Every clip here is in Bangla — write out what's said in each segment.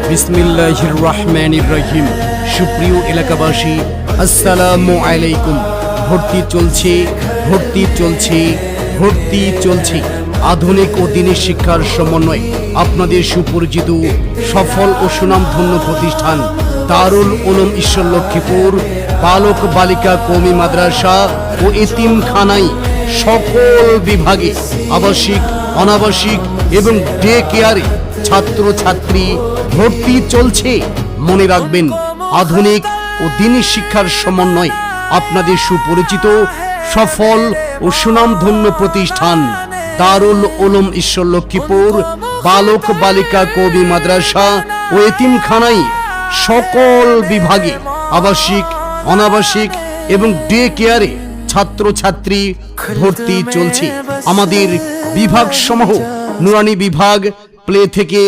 বিসমিল্লাহির রহমানির রহিম। সুপ্রিয় এলাকাবাসী, আসসালামু আলাইকুম। ভর্তি চলছে, ভর্তি চলছে, ভর্তি চলছে। আধুনিক ও দিনী শিক্ষার সমন্বয়ে আপনাদের সুপরিচিত সফল ও সুনামধন্য প্রতিষ্ঠান দারুল উলুম ঈশ্বর লক্ষ্মীপুর বালক বালিকা কওমি মাদ্রাসা ও এতিমখানাই সকল বিভাগে আবাসিক, অনাবাসিক এবং ডে কেয়ারে ছাত্র ছাত্রী ভর্তি চলছে। মনে রাখবেন, আধুনিক ও দিনী শিক্ষার সমন্বয়ে আপনাদের সুপরিচিত সফল ও সুনামধন্য প্রতিষ্ঠান দারুল উলুম ঈশ্বর লক্ষ্মীপুর বালক বালিকা কওমি মাদ্রাসা ও এতিমখানাই সকল বিভাগে আবাসিক, অনাবাসিক এবং ডে কেয়ারে ছাত্র ছাত্রী ভর্তি চলছে। আমাদের বিভাগ সমূহ নুরানি বিভাগ প্লে থেকে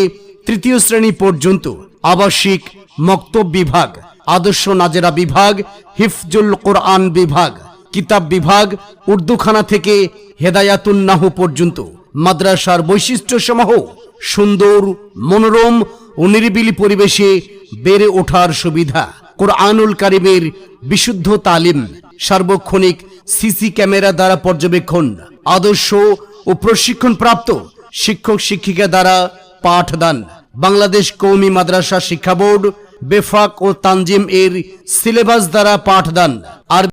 তৃতীয় শ্রেণী পর্যন্ত, আবাসিক মক্তব বিভাগ, আদর্শ নাজেরা বিভাগ, হিফজুল কোরআন বিভাগ, কিতাব বিভাগ, উর্দুখানা থেকে হেদায়াতুন নাহু পর্যন্ত। মাদ্রাসার বৈশিষ্ট্য সমূহ সুন্দর, মনোরম ও নিরিবিলি পরিবেশে বেড়ে ওঠার সুবিধা, কোরআনুল কারিমের বিশুদ্ধ তালিম, সার্বক্ষণিক সিসি ক্যামেরা দ্বারা পর্যবেক্ষণ, আদর্শ ও প্রশিক্ষণ প্রাপ্ত শিক্ষক শিক্ষিকা দ্বারা পাঠদান, বাংলাদেশ কওমি মাদ্রাসা শিক্ষা বোর্ড, বেফাক ও তানজিম এর সিলেবাস দ্বারা পাঠদান, আর